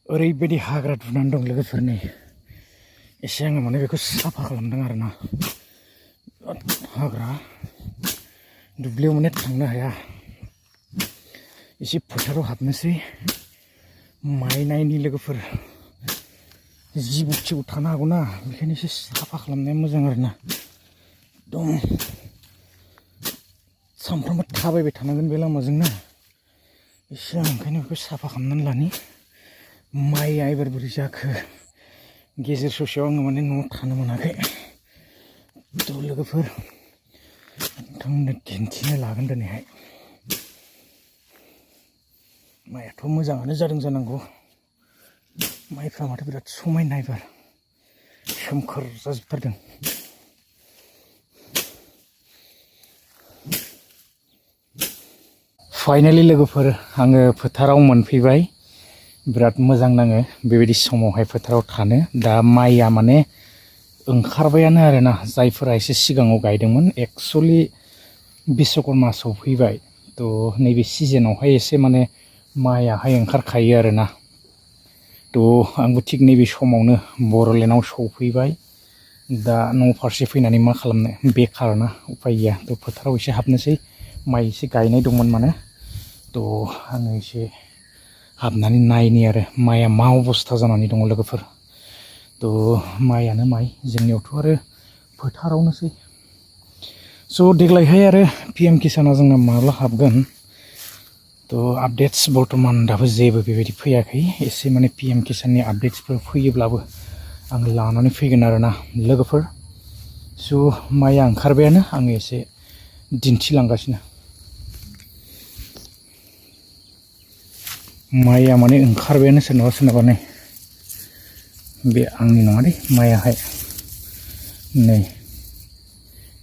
ओरैबायदि हाग्रा दुनानै दं लोगोफोरनि एसे आङो माने बेखौ साफा खालामदों आरोना हाग्रा दुब्लियाव माने थांनो हाया एसे फोथाराव हाबनोसै माइ नायनि लोगोफोर जिबौ थिबौ थानो हागौना बेखायनो एसे साफा खालामनाया मोजां आरोना एकदम सानफ्रामबो थाबायबाय थानांगोन बे लामाजोंनो एसे आं ओंखायनो बेखौ साफा खालामनानै लानि माइया एबार बोरै जाखो गेजेर ससेयाव आङो माने न'आव थानो मोनाखै थ' लोगोफोर नोंथांमोननो दिन्थिनो लागोन दिनैहाय माइयाथ' मोजाङानो जादों जानांगौ माइफ्रा माथो बिराद समायना एबार सोमखोर जाजोबथारदों फाइनालि लोगोफोर आङो फोथाराव मोनफैबाय बिराद मोजां नाङो बेबायदि समावहाय फोथाराव थानो दा माइया माने ओंखारबायानो आरोना जायफोरा एसे सिगाङाव गायदोंमोन एक्चुअलि बिश्वकर्मा सफैबाय थ' नैबे सिजोनावहाय एसे माने माइयाहाय ओंखारखायो आरोना थ' आंबो थिग नैबे समावनो बड'लेण्डआव सफैबाय दा न' फारसे फैनानै मा खालामनो बेखारना उफाय गैया थ' फोथाराव एसे हाबनोसै माइ एसे गायनाय दंमोन माने थ' आङो एसे हाबनानै नायनि आरो माइया मा अबस्था जानानै दङ लोगोफोर थ' माइयानो माइ जोंनियावथ' आरो फोथारावनोसै स' देग्लायहाय आरो PM किसाना जोंना माब्ला हाबगोन थ' आपडेट्स बर्थमान दाबो जेबो बेबायदि फैयाखै एसे माने PM किसाननि आपडेट्सफोर फैयोब्लाबो आं लानानै फैगोन आरोना लोगोफोर स' माइया ओंखारबायानो आङो एसे दिन्थिलांगासिनो माइया माने ओंखारबायानो सोरनाबा सोरनाबा नै बे आंनि नङा दे माइयाहाय नै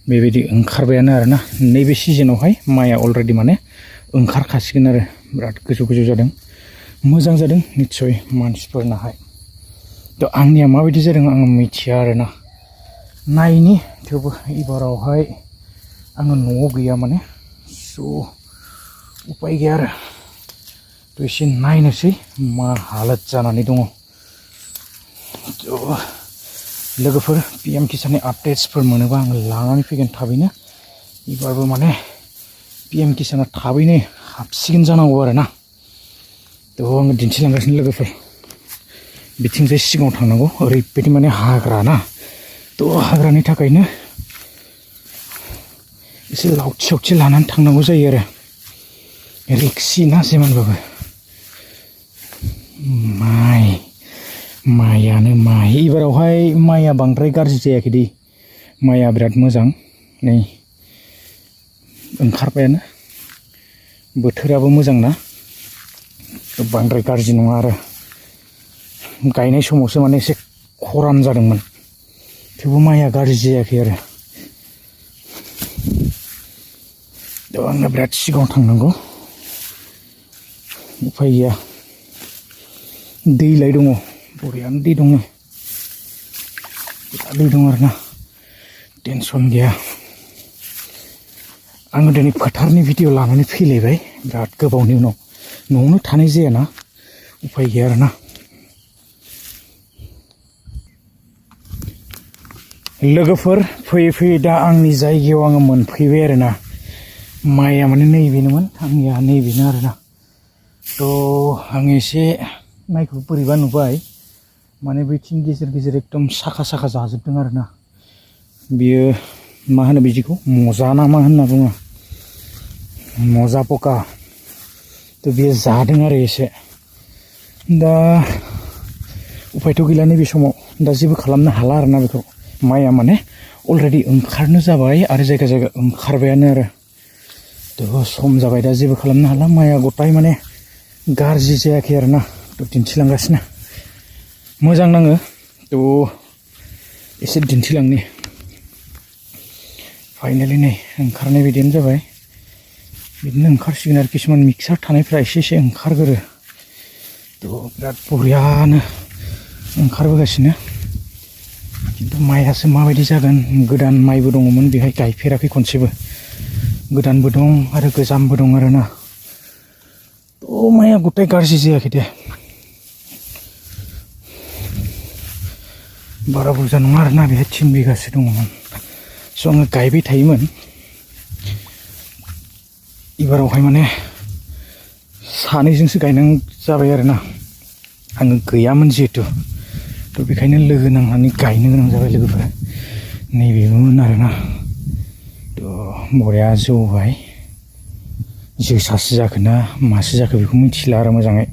बेबायदि ओंखारबायानो आरोना नैबे सिजोनावहाय माइया अलरेडि माने ओंखारखासिगोन आरो बिराद गोजौ गोजौ जादों मोजां जादों निस्सय मानसिफोरनाहाय थ' आंनिया माबायदि जादों आं मिथिया आरोना नायनि थेवबो एबारावहाय आङो न'आव गैया माने स' उपाय गैया आरो थ' एसे नायनोसै मा हालोद जानानै दङ थ' लोगोफोर PM किसाननि आपडेट्सफोर मोनोबा आङो लानानै फैगोन थाबैनो एबारबो माने PM किसाना थाबैनो हाबसिगोन जानांगौ आरोना थ' आङो दिन्थिलांगासिनो लोगोफोर बिथिंजाय सिगाङाव थांनांगौ ओरैबायदि माने हाग्रा ना थ' हाग्रानि थाखायनो एसे लावथि सावथि लानानै थांनांगौ जायो आरो रिक्सि ना जेमानबाबो माइयानो माइ एबारावहाय माइया बांद्राय गाज्रि जायाखै दे माइया बिराद मोजां नै ओंखारबायानो बोथोराबो मोजां ना बांद्राय गाज्रि नङा आरो गायनाय समावसो माने एसे खरान जादोंमोन थेवबो माइया गाज्रि जायाखै आरो थ' आंना बिराद सिगाङाव थांनांगौ उफाय गैया दैलाय दङ बरियानो दै दङ दै दङ आरोना टेनसन गैया आङो दिनै फोथारनि भिडिअ लानानै फैलायबाय बिराद गोबावनि उनाव न'आवनो थानाय जायाना उफाय गैया आरोना लोगोफोर फैयै फैयै दा आंनि जायगायाव आङो मोनफैबाय आरोना माइया माने नैबेनोमोन आंनिया नैबेनो आरोना थ' आं एसे माइखौ बोरैबा नुबाय माने बैथिं गेजेर गेजेर एकदम साखा साखा जाजोबदों आरोना बियो मा होनो बिदिखौ मजा ना मा होनना बुङो मजा पका थ' बियो जादों आरो एसे दा उफायथ' गैला नैबे समाव दा जेबो खालामनो हाला आरोना बेखौ माइया माने अलरेडि ओंखारनो जाबाय आरो जायगा जायगा ओंखारबायानो आरो थ' सम जाबाय दा जेबो खालामनो हाला माइया गथाय माने गाज्रि जायाखै आरोना थ' दिन्थिलांगासिनो मोजां नाङो थ' एसे दिन्थिलांनि फाइनालि नै ओंखारनाय बायदियानो जाबाय बिदिनो ओंखारसिगोन आरो किसुमान मिक्सार थानायफ्रा एसे एसे ओंखारगोरो थ' बिराद बरियानो ओंखारबोगासिनो खिन्थु माइयासो माबायदि जागोन गोदान माइबो दङमोन बेहाय गायफेराखै खनसेबो गोदानबो दं आरो गोजामबो दं आरोना थ' माइया गथाय गाज्रि जायाखै दे बारा बुरजा नङा आरोना बेहाय 3 बिगासो दङमोन स' आङो गायबाय थायोमोन एबारावहाय माने सानैजोंसो गायनांगौ जाबाय आरोना आङो गैयामोन जिहेतु थ' बेखायनो लोगो नांनानै गायनो गोनां जाबाय लोगोफोरा नैबेमोन आरोना थ' बरिया जौबाय जोसासो जाखो ना मासो जाखो बेखौ मिथिला आरो मोजाङै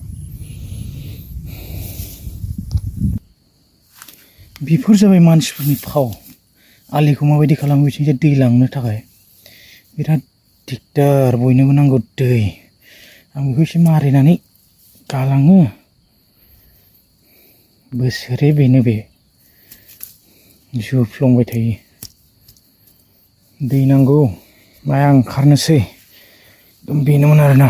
बेफोर जाबाय मानसिफोरनि फाव आलिखौ माबायदि खालामो बिथिंजाय दै लांनो थाखाय बिराद दिगदार बयनोबो नांगौ दै आं बेखौ एसे मारिनानै गालाङो बोसोरे बेनो बे जुफ्लंबाय थायो दै नांगौ माया ओंखारनोसै बेनोमोन आरोना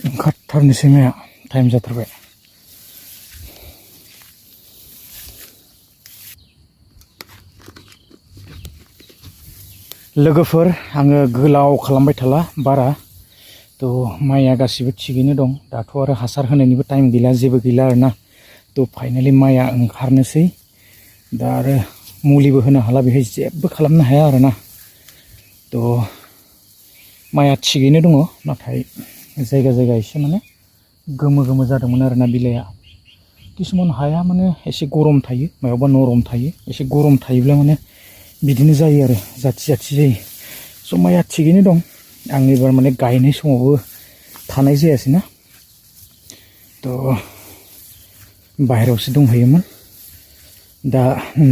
ओंखारथारनोसै माया टाइम जाथारबाय लोगोफोर आङो गोलाव खालामबाय थाला बारा थ' माइया गासिबो थिगैनो दं दाथ' आरो हासार होनायनिबो टाइम गैला जेबो गैला आरोना थ' फाइनालि माइया ओंखारनोसै दा आरो मुलिबो होनो हाला बेहाय जेबो खालामनो हाया आरोना थ' माइया थिगैनो दङ नाथाय जायगा जायगा एसे माने गोमो गोमो जादोंमोन आरोना बिलाइया किसुमान हाया माने एसे गरम थायो मायावबा नरम थायो एसे गरम थायोब्ला माने बिदिनो जायो आरो जाथि जाथि जायो स' माइया थिगैनो दं आं एबार माने गायनाय समावबो थानाय जायासै ना थ' बाहेरायावसो दंहैयोमोन दा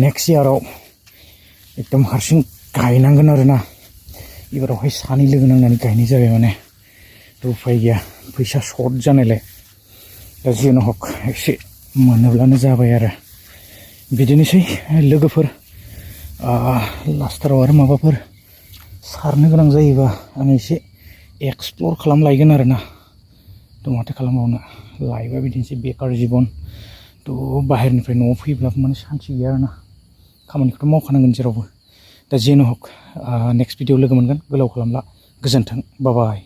नेक्स्ट इयाराव एकदम हारसिं गायनांगोन आरोना एबारावहाय सानै लोगो नांनानै गायनाय जाबाय माने थ' उफाय गैया फैसा सर्ट जानायलाय दा जेन' हक एसे मोनोब्लानो जाबाय आरो बिदिनोसै लोगोफोर लास्टाराव आरो माबाफोर सारनो गोनां जायोबा आं एसे एक्सप्लर खालामलायगोन आरोना थ' माथो खालामबावनो लाइफआ बिदिनोसै बेकार जिबन थ' बाहेरनिफ्राय न'आव फैब्लाबो माने सान्थि गैया आरोना खामानिखौथ' मावखानांगोन जेरावबो दा जेन' हक नेक्स्ट भिडिअ लोगो मोनगोन गोलाव खालामला गोजोन्थों बाय बाय